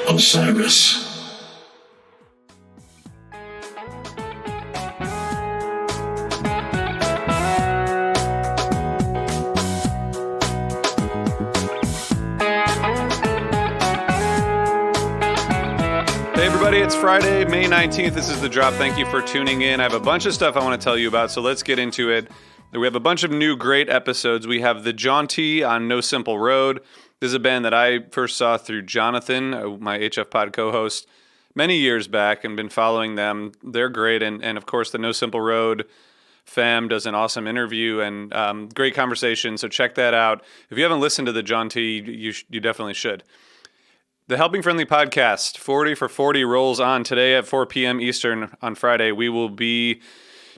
Osiris. Hey everybody, it's Friday, May 19th. This is The Drop. Thank you for tuning in. I have a bunch of stuff I want to tell you about, so let's get into it. We have a bunch of new great episodes. We have The Jaunty on No Simple Road. This is a band that I first saw through Jonathan, my HF Pod co-host, many years back, and been following them. They're great, and of course the No Simple Road fam does an awesome interview and great conversation, so check that out. If you haven't listened to The Jaunty, you definitely should. The Helping Friendly Podcast, 40 for 40, rolls on today at 4 p.m. Eastern on Friday. We will be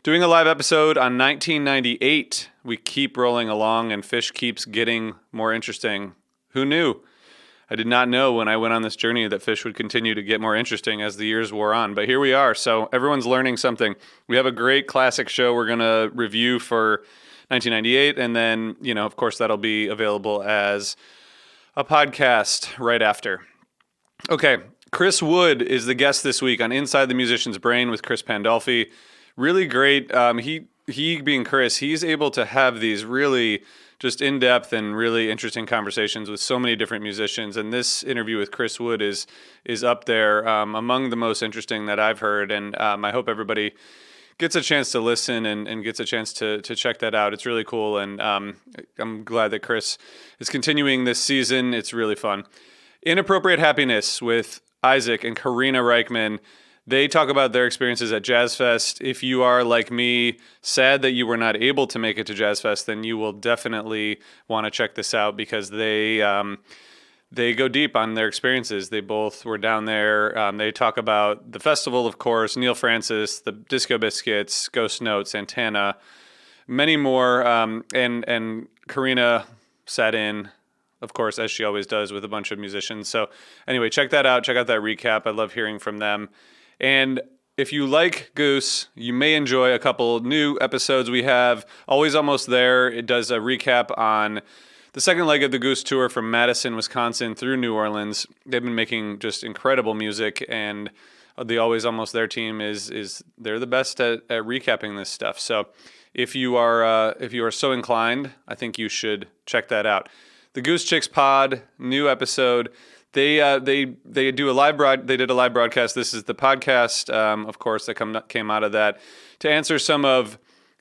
doing a live episode on 1998. We keep rolling along, and Fish keeps getting more interesting. Who knew? I did not know when I went on this journey that Fish would continue to get more interesting as the years wore on. But here we are, so everyone's learning something. We have a great classic show we're going to review for 1998, and then, of course, that'll be available as a podcast right after. Okay, Chris Wood is the guest this week on Inside the Musician's Brain with Chris Pandolfi. Really great. He being Chris, he's able to have these really just in-depth and really interesting conversations with so many different musicians. And this interview with Chris Wood is up there among the most interesting that I've heard. And I hope everybody gets a chance to listen and gets a chance to check that out. It's really cool. And I'm glad that Chris is continuing this season. It's really fun. Inappropriate Happiness with Isaac and Karina Reichman. They talk about their experiences at Jazz Fest. If you are, like me, sad that you were not able to make it to Jazz Fest, then you will definitely want to check this out because they go deep on their experiences. They both were down there. They talk about the festival, of course, Neil Francis, the Disco Biscuits, Ghost Note, Santana, many more. And Karina sat in, of course, as she always does with a bunch of musicians. So anyway, check that out. Check out that recap. I love hearing from them. And if you like Goose, you may enjoy a couple new episodes we have. Always Almost There. It does a recap on the second leg of the Goose tour from Madison, Wisconsin through New Orleans. They've been making just incredible music, and the Always Almost There team is they're the best at recapping this stuff. So if you are so inclined, I think you should check that out. The Goose Chicks Pod, new episode. They do a live they did a live broadcast. This is the podcast, of course, that came out of that to answer some of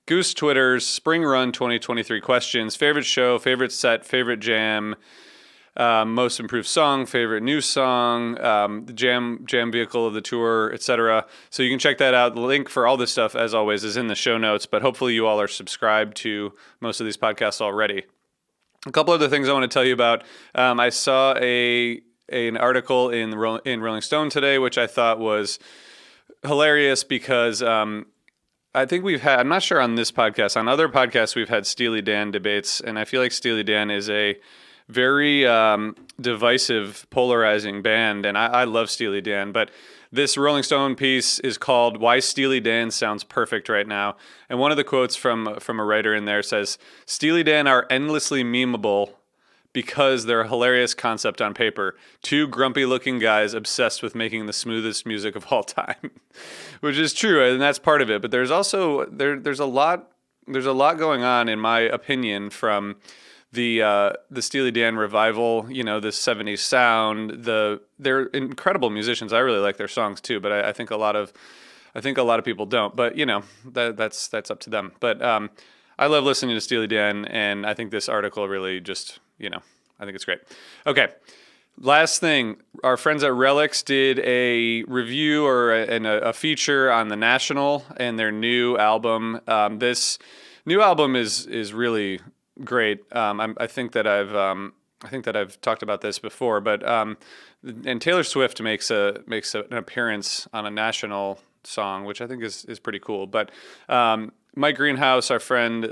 Goose Twitter's Spring Run 2023 questions: favorite show, favorite set, favorite jam, most improved song, favorite new song, the jam vehicle of the tour, etc. So you can check that out. The link for all this stuff, as always, is in the show notes. But hopefully you all are subscribed to most of these podcasts already. A couple other things I want to tell you about. I saw an article in Rolling Stone today, which I thought was hilarious because I think I'm not sure on this podcast, on other podcasts we've had Steely Dan debates, and I feel like Steely Dan is a very divisive, polarizing band, and I love Steely Dan, but this Rolling Stone piece is called "Why Steely Dan Sounds Perfect Right Now." And one of the quotes from a writer in there says, "Steely Dan are endlessly memeable because they're a hilarious concept on paper. Two grumpy-looking guys obsessed with making the smoothest music of all time," which is true, and that's part of it. But there's also there's a lot going on, in my opinion, from the Steely Dan revival, the 70s sound. They're incredible musicians. I really like their songs too, but I think a lot of people don't. But that's up to them. But I love listening to Steely Dan, and I think this article really just I think it's great. Okay. Last thing, our friends at Relix did a review or a feature on The National and their new album. This new album is really great. I think that I've talked about this before, but and Taylor Swift makes an appearance on a National song, which I think is pretty cool. But Mike Greenhouse, our friend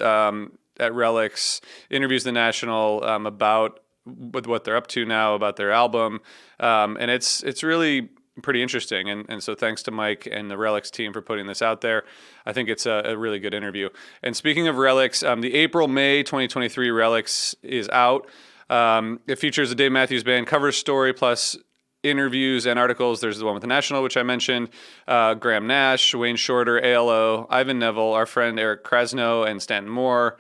at Relix, interviews The National about what they're up to now, about their album, and it's really pretty interesting. And so thanks to Mike and the Relix team for putting this out there. I think it's a really good interview. And speaking of Relix, the April-May 2023 Relix is out. It features a Dave Matthews Band cover story plus interviews and articles. There's the one with the National, which I mentioned, Graham Nash, Wayne Shorter, ALO, Ivan Neville, our friend Eric Krasno and Stanton Moore,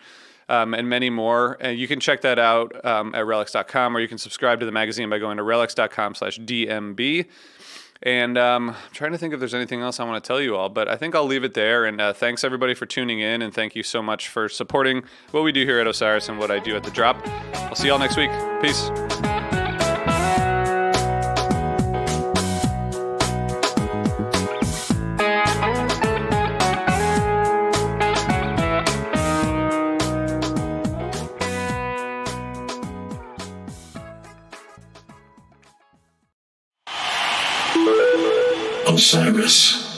and many more. And you can check that out at relix.com, or you can subscribe to the magazine by going to relix.com/DMB. And I'm trying to think if there's anything else I want to tell you all, but I think I'll leave it there. And thanks everybody for tuning in, and thank you so much for supporting what we do here at Osiris and what I do at The Drop. I'll see y'all next week. Peace. Osiris.